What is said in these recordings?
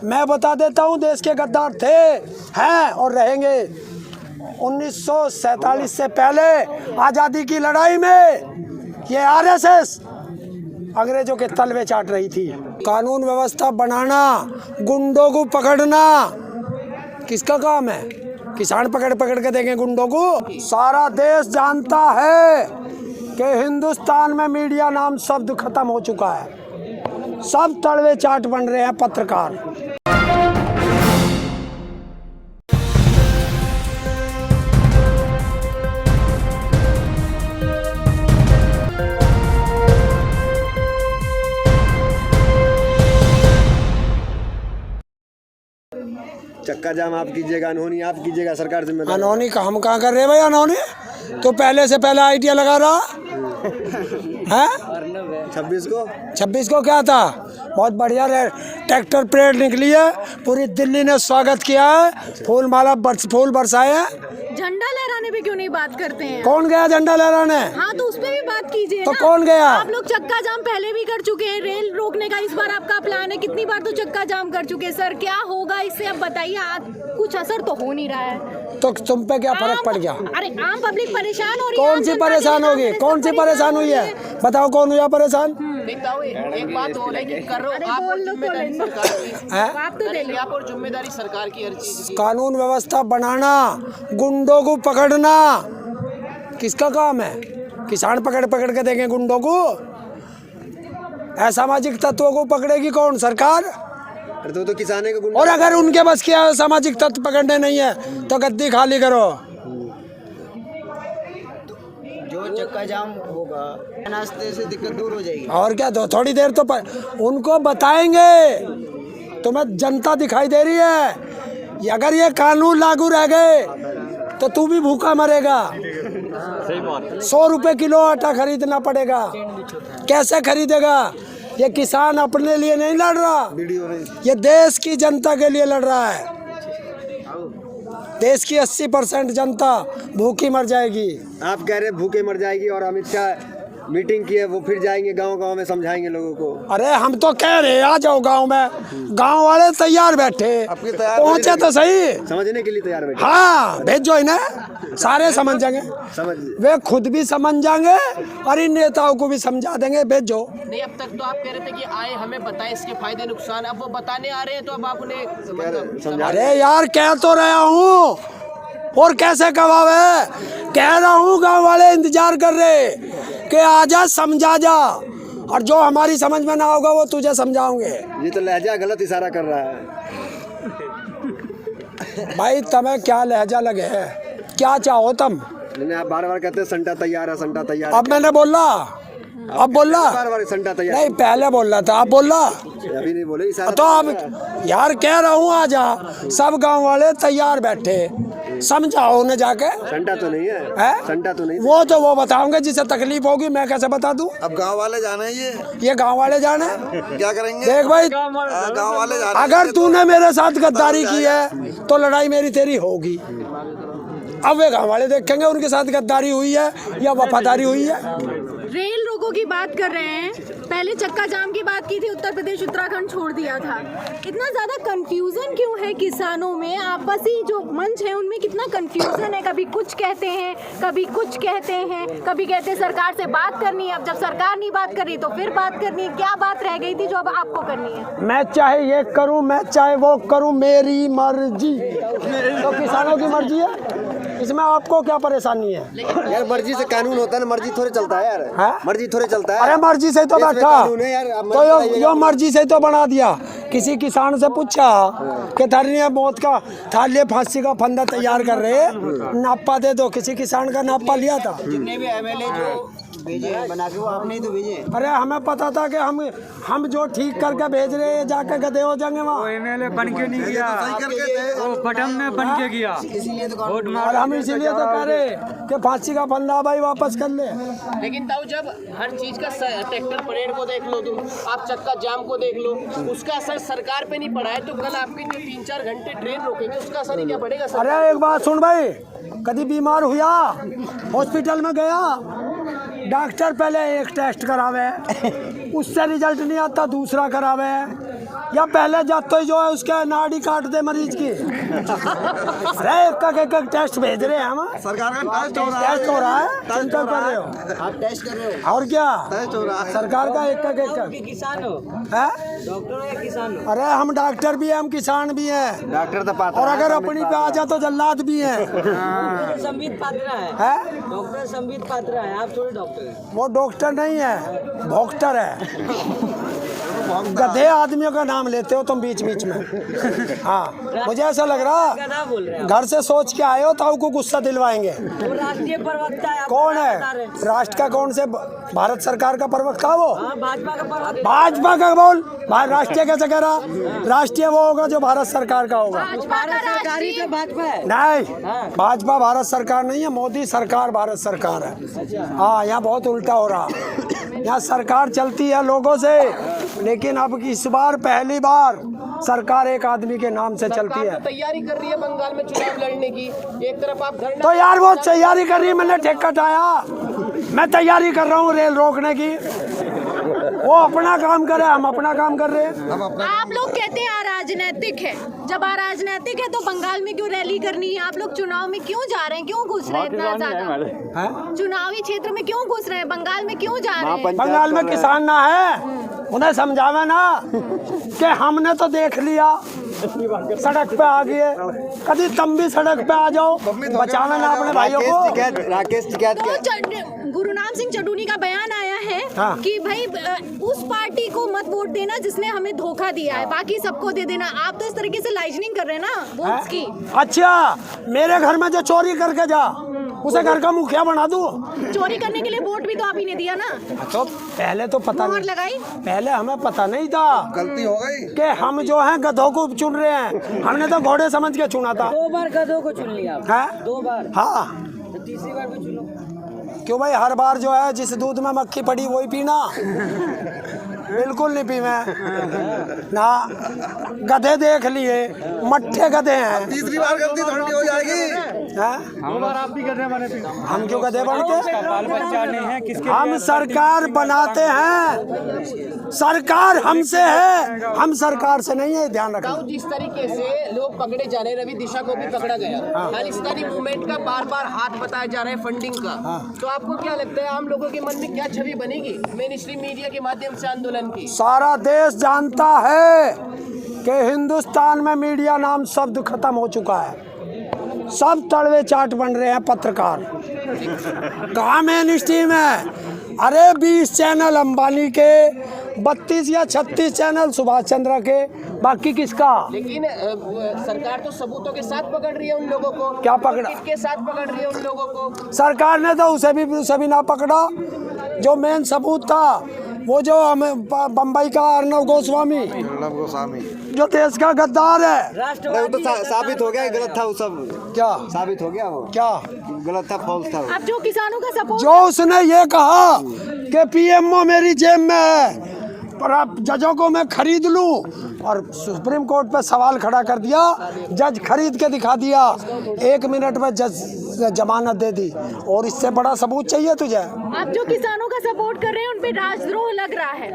मैं बता देता हूँ, देश के गद्दार थे, हैं और रहेंगे। 1947 से पहले आज़ादी की लड़ाई में ये आरएसएस अंग्रेजों के तलवे चाट रही थी। कानून व्यवस्था बनाना, गुंडों को पकड़ना किसका काम है? किसान पकड़ पकड़ के देंगे गुंडों को। सारा देश जानता है कि हिंदुस्तान में मीडिया नाम शब्द खत्म हो चुका है। सब तलवे चाट बन रहे हैं पत्रकार। चक्का जाम आप कीजिएगा, अनहोनी आप कीजिएगा, सरकार जिम्मेदार। अनहोनी का हम कहाँ कर रहे हैं भाई? अनहोनी तो पहले से पहले आईटीआई लगा रहा है। 26 को क्या था? बहुत बढ़िया ट्रैक्टर परेड निकली है, पूरी दिल्ली ने स्वागत किया है, फूल बरसाए हैं। झंडा लहराने पे क्यों नहीं बात करते हैं? कौन गया झंडा लहराने? हाँ तो उस पे भी बात कीजिए तो ना। कौन गया? आप लोग चक्का जाम पहले भी कर चुके हैं, रेल रोकने का इस बार आपका प्लान है। कितनी बार तो चक्का जाम कर चुके हैं सर, क्या होगा इससे आप बताइए। कुछ असर तो हो नहीं रहा है। तो तुम पे क्या फर्क पड़ गया? अरे आम पब्लिक परेशान हो रही है। कौन सी परेशान होगी? कौन सी परेशान हुई है? बताओ कौन हुआ परेशान? एक बात हो रही है कि कर रहे हो आप, और जिम्मेदारी सरकार की हर चीज की। कानून व्यवस्था बनाना, गुंडों को पकड़ना किसका काम है? किसान पकड़ पकड़ के देंगे गुंडों को। असामाजिक तत्वों को पकड़ेगी कौन? सरकार। तो किसाने को गुंडा। और अगर उनके बस की सामाजिक तत्व पकड़ने नहीं है तो गद्दी खाली करो। जो चक्का जाम होगा नाश्ते से दिक्कत दूर हो जाएगी। और क्या, तो थोड़ी देर तो उनको बताएंगे। तुम्हें जनता दिखाई दे रही है। अगर ये कानून लागू रह गए तो तू भी भूखा मरेगा। 100 रुपए किलो आटा खरीदना पड़ेगा। कैसे खरीदेगा? ये किसान अपने लिए नहीं लड़ रहा, ये देश की जनता के लिए लड़ रहा है। देश की 80% जनता भूखी मर जाएगी। आप कह रहे भूखे मर जाएगी, और अमित शाह मीटिंग की है, वो फिर जाएंगे गांव-गांव में समझाएंगे लोगों को। अरे हम तो कह रहे आ जाओ गांव में। गांव वाले तैयार बैठे, पहुंचे तो सही। समझने के लिए तैयार बैठे। हाँ भेजो इन्हें, सारे समझ जाएंगे। वे खुद भी समझ जाएंगे और इन नेताओं को भी समझा देंगे। भेजो। नहीं, अब तक तो आप कह रहे थे कि आए हमें बताएं इसके फायदे नुकसान, अब वो बताने आ रहे हैं तो अब आप उन्हें। अरे यार कह तो रहा हूँ, और कैसे कवावे? कह रहा हूँ गांव वाले इंतजार कर रहे कि आजा समझा जा, और जो हमारी समझ में ना होगा वो तुझे समझाओगे। ये तो लहजा गलत इशारा कर रहा है। भाई तुम्हें क्या लहजा लगे है? क्या चाहो तुम? आप बार-बार कहते हैं संटा तैयार है, संटा तैयार। अब मैंने बोला, अब बोला बार-बार संटा तैयार नहीं, पहले बोल रहा था, अब बोला अभी नहीं बोले। तो अब यार कह रहा हूँ आजा, सब गांव वाले तैयार बैठे, समझाओ उन्हें जाके। संटा तो नहीं है, संटा तो नहीं। वो बताऊंगे जिसे तकलीफ होगी, मैं कैसे बता दूं? अब गांव वाले जाना है, ये गांव वाले जाने क्या करेंगे? देख भाई, गांव वाले जाना। अगर तूने मेरे साथ गद्दारी की है तो लड़ाई मेरी तेरी होगी। अब वे गांव वाले देखेंगे उनके साथ गद्दारी हुई है या वफादारी हुई है। रेल रोको की बात कर रहे हैं, पहले चक्का जाम की बात की थी, उत्तर प्रदेश उत्तराखंड छोड़ दिया था। इतना ज्यादा कंफ्यूजन क्यों है किसानों में? आपसी जो मंच है उनमें कितना कंफ्यूजन है। कभी कुछ कहते हैं, कभी कुछ कहते हैं, कभी कहते हैं सरकार से बात करनी है। अब जब सरकार नहीं बात कर रही तो फिर बात करनी है। क्या बात रह गई थी जो अब आपको करनी है? मैं चाहे ये करूं, मैं चाहे वो करूं, मेरी मर्जी। तो किसानों की मर्जी है, इसमें आपको क्या परेशानी है? यार मर्जी से कानून होता है ना, मर्जी थोड़े चलता है यार। मर्जी थोड़े चलता है। अरे मर्जी से तो बैठा, तो यो मर्जी से तो बना दिया। किसी किसान से पूछा कि धरनी मौत का थाली फांसी का फंदा तैयार कर रहे, नापा दे दो। किसी किसान का नापा लिया था? जितने भी एमएलए जो भेजे बना के, वो आपने ही तो भेजे। अरे हमें पता था कि हम जो ठीक करके भेज रहे हैं जाके गधे हो जाएंगे वहाँ। एमएलए बन के नहीं किया, वो बटन में बन के किया। और हम इसीलिए तो कह रहे कि फांसी का फंदा भाई वापस कर ले। लेकिन ताऊ जब हर चीज का ट्रैक्टर परेड को देख लो, तुम आप चक्का जाम को देख लो, उसका असर सरकार पे नहीं पड़ा है, तो कल आपके जो 3-4 घंटे ट्रेन रोकेंगे उसका असर ही क्या पड़ेगा? अरे एक बात सुन भाई, कभी बीमार हुआ, हॉस्पिटल में गया, डॉक्टर पहले एक टेस्ट करावे, उससे रिजल्ट नहीं आता दूसरा करावे, या पहले जाते ही जो है उसके नाड़ी काट दे मरीज की। अरे एक टेस्ट भेज रहे हैं हम। सरकार का टेस्ट हो रहा है चिंता कर रहे हो आप टेस्ट कर रहे हो? और क्या टेस्ट हो रहा है। सरकार का एक किसान हो, है। डॉक्टर हो या किसान हो? अरे हम डॉक्टर भी हैं, हम किसान भी हैं, डॉक्टर तो पात्र और है, अगर संबित अपनी पे पात्र आ जा तो जल्लाद भी हैं। डॉक्टर संबित पात्रा है, है? डॉक्टर संबित पात्रा है, आप थोड़े डॉक्टर हैं। वो डॉक्टर नहीं है, भोक्टर है। गधे आदमियों का नाम लेते हो तुम बीच बीच में। हाँ मुझे ऐसा लग रहा गधा बोल रहे हैं घर से सोच के आए हो ताऊ को गुस्सा दिलवाएंगे। वो राष्ट्रीय प्रवक्ता है, आप कौन बता है रहे हैं। राष्ट्र का? कौन से भारत सरकार का प्रवक्ता वो? हाँ, भाजपा का प्रवक्ता। भाजपा का बोल। राष्ट्रीय कैसे कह रहा? राष्ट्रीय वो होगा जो भारत सरकार का होगा। भारत सरकारी तो भाजपा है। नहीं, भाजपा भारत सरकार नहीं है, मोदी सरकार भारत सरकार है। हाँ यहाँ बहुत उल्टा हो रहा। यहाँ सरकार चलती है लोगों से, लेकिन अब इस बार पहली बार सरकार एक आदमी के नाम से चलती सरकार है। तो तैयारी कर रही है बंगाल में चुनाव लड़ने की। एक तरफ आप धरना तो यार वो तैयारी कर रही है, मैंने ठेका उठाया, मैं तैयारी कर रहा हूँ रेल रोकने की। वो अपना काम करे, हम अपना काम कर रहे हैं। आप लोग कहते हैं अराजनैतिक है, जब अराजनैतिक है तो बंगाल में क्यों रैली करनी है? आप लोग चुनाव में क्यों जा रहे हैं, क्यों घुस रहे हैं इतना ज्यादा? हैं? चुनावी क्षेत्र में क्यों घुस रहे हैं, बंगाल में क्यों जा रहे हैं? बंगाल में किसान ना है, उन्हें समझावे ना कि हमने तो देख लिया, सड़क पे आ गए, कभी तुम भी सड़क पे आ जाओ, बचाना ना अपने भाइयों को। राकेश टिकैत तो गुरुनाम सिंह चड्ढूनी का बयान आया है हाँ। कि भाई उस पार्टी को मत वोट देना जिसने हमें धोखा दिया है, बाकी सबको दे देना। आप तो इस तरीके से लाइजनिंग कर रहे हैं ना वोट्स की। अच्छा, मेरे घर में जो चोरी करके जा उसे घर का मुखिया बना दूं? चोरी करने के लिए वोट भी तो आप ही ने दिया ना। तो पहले तो पता मोहर नहीं, लगाई। पहले हमें पता नहीं था गलती हो गई कि हम जो हैं गधों को चुन रहे हैं। हमने तो घोड़े समझ के चुना था। 2 बार गधों को चुन लिया आप। हैं? 2 बार, हाँ, तो तीसरी बार भी चुनो। क्यों भाई? हर बार जो है जिस दूध में मक्खी पड़ी वही पीना? बिल्कुल नहीं पी मैं ना। गधे देख लिए, मट्ठे गधे हैं। तीसरी बार गलती थोड़ी हो जाएगी। हैं? आप भी गधे बने थे। हम क्यों गधे बनते? बाल बच्चा नहीं है किसके? हम सरकार बनाते हैं, सरकार हमसे है, हम सरकार से नहीं है, ध्यान रखना। जिस तरीके से लोग पकड़े जा रहे हैं, रवि दिशा को भी पकड़ा गया, खालिस्तानी मूवमेंट का बार बार हाथ बताया जा रहा है फंडिंग का। तो आपको क्या लगता है आम लोगों के मन में क्या छवि बनेगी मेन स्ट्रीम मीडिया के माध्यम से आंदोलन की? सारा देश जानता है कि हिंदुस्तान में मीडिया नाम शब्द खत्म हो चुका है। सब तड़वे चाट बन रहे हैं पत्रकार। कहाँ मेन स्ट्रीम है? अरे 20 चैनल अंबानी के, 32 या 36 चैनल सुभाष चंद्र के, बाकी किसका? लेकिन सरकार तो सबूतों के साथ पकड़ रही है उन लोगों को। क्या पकड़ा? के साथ पकड़ रही है उन लोगों को। सरकार ने तो उसे भी ना पकड़ा। जो मेन सबूत था वो जो हमें बम्बई का अर्नब गोस्वामी, जो देश का गद्दार है। अरे वो तो साबित हो गया गलत था वो सब। क्या साबित हो गया वो क्या गलत था, फॉल्स था वो। अब जो किसानों का सपोर्ट, जो उसने ये कहा कि पीएमओ मेरी जेब में है पर आप जजों को मैं खरीद लूं, और सुप्रीम कोर्ट पे सवाल खड़ा कर दिया, जज खरीद के दिखा दिया, 1 मिनट में जज जमानत दे दी। और इससे बड़ा सबूत चाहिए तुझे? आप जो किसानों का सपोर्ट कर रहे हैं उन पे राजद्रोह लग रहा है।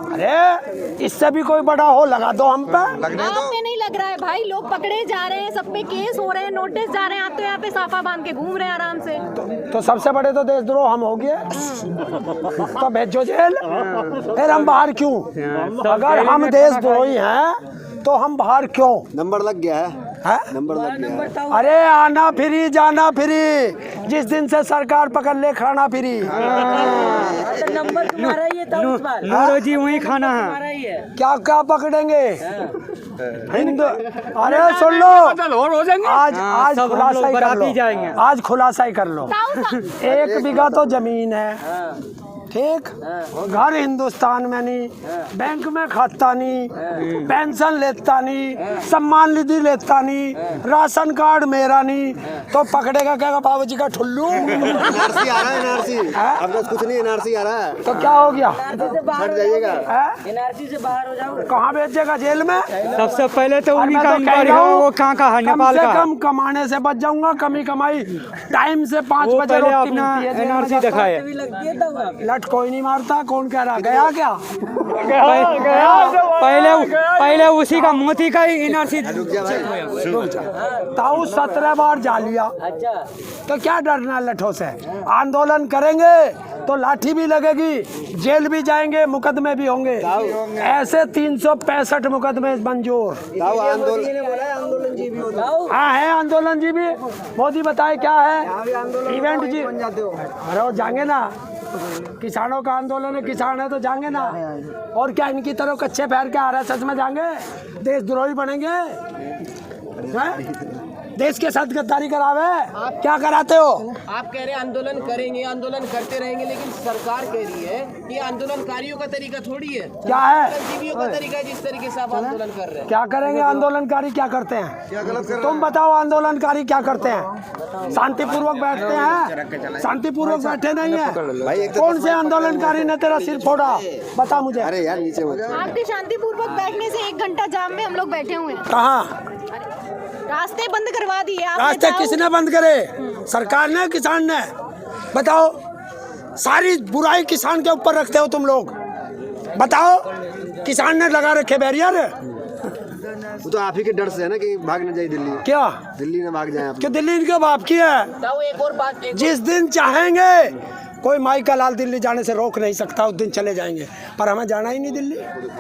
अरे इससे भी कोई बड़ा हो लगा दो हम पे। आप पे नहीं लग रहा है भाई, लोग पकड़े जा रहे हैं, सब पे केस हो रहे हैं, नोटिस जा रहे हैं, आप तो यहाँ पे साफा बांध के घूम रहे हैं आराम से। तो सबसे बड़े तो देशद्रोह हम हो गए, तो भेजो जेल। फिर हम बाहर क्यों? अगर हम देशद्रोही हैं तो हम बाहर क्यों? नंबर लग गया है, नंबर लग गया है। अरे आना फ्री जाना फ्री, जिस दिन से सरकार पकड़ ले खाना फ्री। तो नंबर तुम्हारा ही है तब इस बार। लो जी वही खाना है तुम्हारा ही है। क्या क्या पकड़ेंगे? हिंदू, अरे सुन लो, आज खुलासा ही कर लो, आज खुलासा ही कर लो। 1 बीघा तो जमीन है, ठीक, घर हिंदुस्तान में नहीं, बैंक में खाता नहीं, पेंशन लेता नहीं, सम्मान निधि लेता नहीं, राशन कार्ड मेरा नहीं, तो पकड़ेगा क्या बाबूजी का ठुल्लू? एनआरसी आ रहा है, एनआरसी। अब तो कुछ नहीं, एनआरसी आ रहा है। तो क्या हो गया? हट जाइएगा। एनआरसी से बाहर हो जाओ। कहाँ भेजेगा? जेल में? सबसे पहले तो और उन्हीं मैं का तो कह इंक्वायरी रहा हो, हूँ, वो कहाँ का है, नेपाल का। कम से कम कमाने से बच जाऊंगा, कमी कमाई टाइम से 5 बजे रोटी मिलती है। एनआरसी दिखाए। लट कट कोई नहीं मारता, कौन कह रहा गया क्या? पहले उसी का मोती का ही इनर्सी रुक जा भाई। ताऊ 17 बार जा लिया, तो क्या डरना लठों से? आंदोलन करेंगे तो लाठी भी लगेगी, जेल भी जाएंगे, मुकदमे भी होंगे। ऐसे 365 मुकदमे मंजूर। ताऊ आंदोलन हाँ है आंदोलन जी भी। मोदी बताए क्या है इवेंट जी? अरे वो जाएंगे ना, किसानों का आंदोलन है, किसान है तो जाएंगे ना। और क्या इनकी तरह कच्चे पैर के आरएसएस में जाएंगे? देशद्रोही बनेंगे हैं? देश के साथ गद्दारी करावे, क्या कराते हो? आप कह रहे हैं आंदोलन करेंगे, आंदोलन करते रहेंगे, लेकिन सरकार कह रही है कि आंदोलनकारियों का तरीका थोड़ी है, क्या है? जीवियों का तरीका है, जिस तरीके से आप आंदोलन कर रहे हैं। क्या करेंगे आंदोलनकारी? क्या करते हैं? तुम बताओ आंदोलनकारी क्या करते हैं? शांतिपूर्वक बैठते हैं? शांतिपूर्वक बैठे नहीं है। कौन से आंदोलनकारी ने तेरा सिर फोड़ा? बता मुझे। अरे यार नीचे मत। आपके शांतिपूर्वक बैठने से 1 घंटा जाम में हम लोग बैठे हुए हैं। कहाँ रास्ते बंद करवा दिए आपने। रास्ते किसने बंद करे? सरकार ने, किसान ने? बताओ। सारी बुराई किसान के ऊपर रखते हो तुम लोग। बताओ, किसान ने लगा रखे बैरियर। वो तो आप ही के डर से है ना कि भाग न जाए दिल्ली। क्या दिल्ली न भाग जाए आप। कि दिल्ली इनके बाप की है? ताऊ एक और बात, जिस दिन चाहेंगे कोई माई का लाल दिल्ली जाने से रोक नहीं सकता, उस दिन चले जाएंगे, पर हमें जाना ही नहीं दिल्ली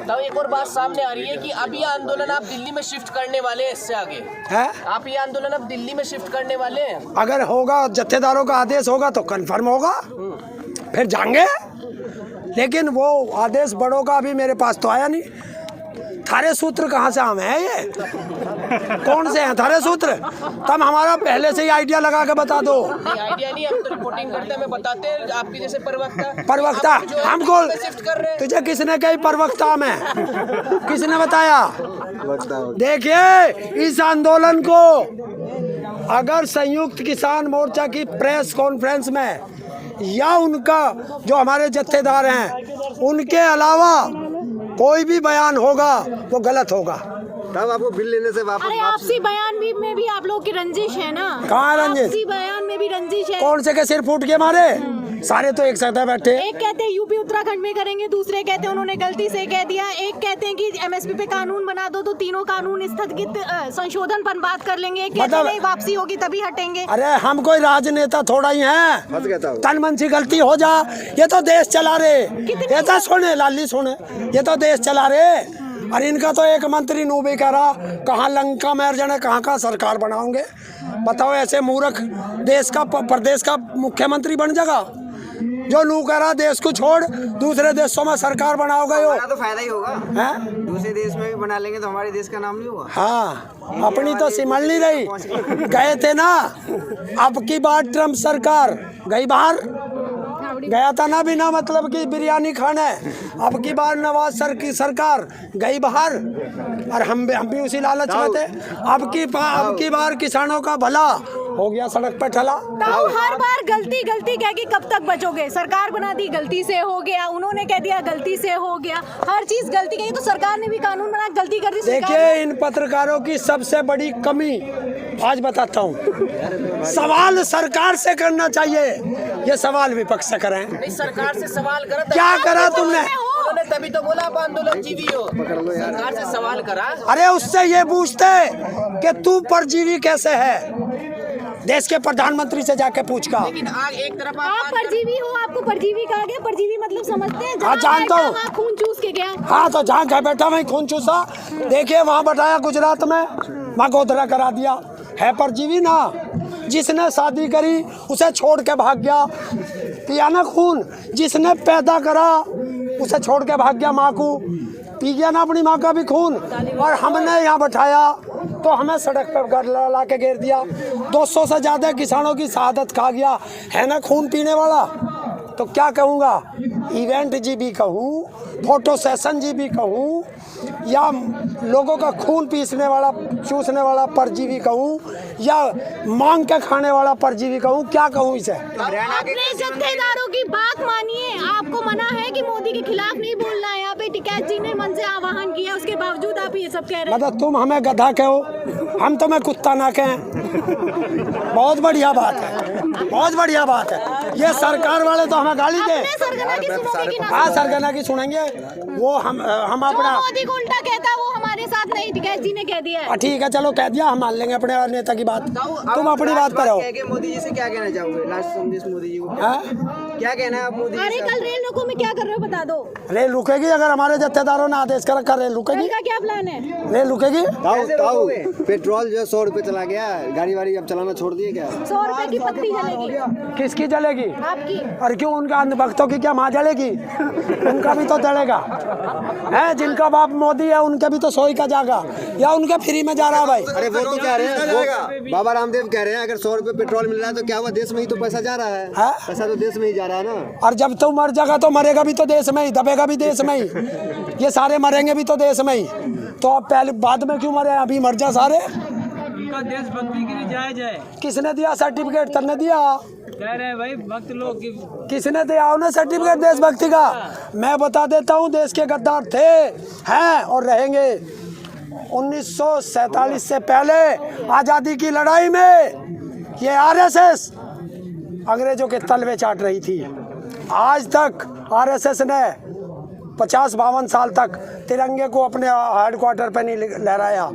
ताऊ एक और बात सामने आ रही है कि अब ये आंदोलन आप दिल्ली में शिफ्ट करने वाले हैं, इससे आगे है। आप ये आंदोलन अब दिल्ली में शिफ्ट करने वाले हैं। अगर होगा, जत्थेदारों का आदेश होगा तो कंफर्म होगा, फिर जाएंगे। लेकिन वो आदेश बड़ों का अभी मेरे पास तो आया नहीं। थारे सूत्र कहाँ से आम है ये? कौन से हैं थारे सूत्र? तब हमारा पहले से ही आइडिया लगा के बता दो। ये आइडिया नहीं, हम तो रिपोर्टिंग करते हैं, हमें बताते हैं आपके जैसे प्रवक्ता आप जो हमको शिफ्ट कर रहे हैं। तुझे किसने कही प्रवक्ता में? किसने बताया? देखिए, इस आंदोलन को अगर संयुक्त किसान मोर्चा की प्रेस कॉन्फ्रेंस में या उनका जो हमारे जत्थेदार हैं उनके अलावा कोई भी बयान होगा वो गलत होगा। तब आपको बिल लेने से वापस। अरे आपसी बयान भी में भी आप लोग की रंजिश है ना? कहाँ रंजिश? आपसी बयान में भी रंजिश है। कौन से के सिर फूट के मारे? सारे तो एक साथ बैठे। एक कहते हैं यूपी उत्तराखंड में करेंगे, दूसरे कहते हैं उन्होंने गलती से कह दिया, एक कहते हैं कि एमएसपी पे कानून बना दो तो तीनों कानून स्थगित संशोधन पर बात कर लेंगे, एक कहते हैं नहीं वापसी होगी तभी हटेंगे। अरे हम कोई राजनेता थोड़ा ही हैं। फंस गया था वो। तन मन से गलती हो जा, ये तो देश चला रहे। ये तो सुने लाली सुने, ये तो देश चला रहे। और इनका तो एक मंत्री नू भी कह रहा कहाँ लंका में अर्जन है, कहाँ का सरकार बनाओगे? बताओ, ऐसे मूर्ख देश का प्रदेश का मुख्यमंत्री बन जाएगा जो नू कह रहा देश को छोड़ दूसरे देशों में सरकार बनाओगे? हो तो फायदा ही होगा हैं? दूसरे देश में भी बना लेंगे तो हमारे देश का नाम नहीं होगा। हाँ, अपनी तो सिमल नहीं रही। गए थे ना, अब की बार ट्रम्प सरकार गई बाहर, गया था ना बिना मतलब की बिरयानी खाने। अब की बार नवाज सर की सरकार गई बाहर, और हम भी उसी लालच में थे। अब की बार किसानों का भला हो गया सड़क पे ठला। ताऊ हर बार गलती गलती कह के कब तक बचोगे? सरकार बना दी, गलती से हो गया, उन्होंने कह दिया गलती से हो गया, हर चीज गलती कही। तो सरकार ने भी कानून बना गलती कर दी। देखिए, इन पत्रकारों की सबसे बड़ी कमी आज बताता हूँ। सवाल सरकार से करना चाहिए, ये सवाल विपक्ष से करें। नहीं, सरकार से सवाल करा। क्या करा तुमने? उन्होंने तभी तो बोला आप आंदोलन जीवी हो। सरकार से सवाल करा। अरे उससे ये पूछते कि तू परजीवी कैसे है? देश के प्रधानमंत्री से जाके पूछ का। लेकिन एक तरफ आप परजीवी हो, आपको परजीवी कहा गया। परजीवी मतलब समझते हैं? हाँ, जानता हूँ। वहाँ खून चूस के गया। हाँ, तो जहाँ का बैठा वहीं खून चूसा। देखिए, वहाँ बताया गुजरात में, वहाँ गोदरा करा दिया। है परजीवी ना? जिसने शादी करी उसे छोड़ के भाग गया, पिया ना खून। जिसने पैदा करा उसे छोड़ के भाग गया माँ को, पी गया ना अपनी माँ का भी खून। और हमने यहाँ बैठाया तो हमें सड़क पर ला के घेर दिया। 200 से ज़्यादा किसानों की शहादत खा गया, है ना खून पीने वाला। तो क्या कहूँगा, इवेंट जी भी कहूँ, फोटो सेशन जी भी कहूँ, या लोगों का खून पीसने वाला चूसने वाला परजीवी कहूँ, या मांग के खाने वाला परजीवी कहूँ, क्या कहूँ इसे? अपने जत्थेदारों की बात मानिए। आपको मना है कि मोदी के खिलाफ नहीं बोलना है। यहाँ पे टिकैत जी ने मन से आह्वान किया, उसके बावजूद आप ये सब कह रहे हैं। मतलब तुम हमें गधा कहो, हम तुम्हें कुत्ता ना कहें। बहुत बढ़िया बात है, बहुत बढ़िया बात है। ये सरकार वाले तो हमें गाली दे। अपने सरगना की सुनोगे कि ना हाँ सुनोगे? सरगना की सुनेंगे, वो हम जो अपना मोदी को उल्टा कहता है वो हमारे साथ नहीं, गैस जी ने कह दिया है। ठीक है चलो कह दिया, हम मान लेंगे अपने नेता की बात, तुम अपनी बात पर रहो। कह के मोदी जी से क्या कहना चाहोगे? लास्ट संदेश मोदी जी को हाँ? क्या कहना है आप मोदी जी अरे से? कल रेल रोको में क्या कर रहे हो बता दो। रेल रुकेगी अगर हमारे जत्थेदारों ने आदेश कर रखा, रेल रुकेगी, कल का क्या प्लान है? रेल रुकेगी। कैसे ताऊ रोकोगे? पेट्रोल जो है 100 रुपए चला गया, गाड़ी वाड़ी अब चलाना छोड़ दिए क्या? 100 रुपए की पत्ती जलेगी किसकी जलेगी? आपकी। और क्यों उनका अंधभक्तों की क्या माँ जलेगी? उनका भी तो जलेगा है, जिनका बाप मोदी है उनके भी तो सोई का जागा, या उनका फ्री में जा रहा है भाई। अरे वो तो कह रहे हैं, वो बाबा रामदेव कह रहे हैं अगर 100 रुपए पेट्रोल मिल रहा है तो क्या हुआ, देश में ही तो पैसा जा रहा है, हाँ? पैसा तो देश में ही जा रहा है ना। और जब तू मर जाएगा तो मरेगा भी तो देश में ही, दबेगा भी देश में ही, ये सारे मरेंगे भी तो देश में ही, तो अब पहले बाद में क्यों मरे, अभी मर जा सारे। उनका देशभक्ति के लिए जायज है। किसने दिया सर्टिफिकेट? तन्ने दिया, कह रहे हैं भाई भक्त लोग की। किसने दिया उन्हें सर्टिफिकेट देशभक्ति का? मैं बता देता हूँ, देश के गद्दार थे, हैं और रहेंगे। 1947 से पहले आज़ादी की लड़ाई में ये आरएसएस अंग्रेजों के तलवे चाट रही थी। आज तक आरएसएस ने 50-52 साल तक तिरंगे को अपने हेडक्वार्टर पे नहीं लहराया।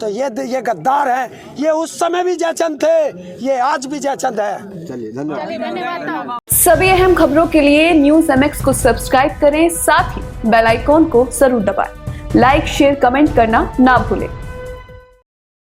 तो ये गद्दार हैं, ये उस समय भी जयचंद थे, ये आज भी जयचंद है। चलिए धन्यवाद। चलिए धन्यवाद। सभी अहम खबरों के लिए न्यूज़ MX को सब्सक्राइब करें, साथ ही बेल आइकॉन को जरूर दबाएं। लाइक, शेयर, कमेंट करना ना भूलें।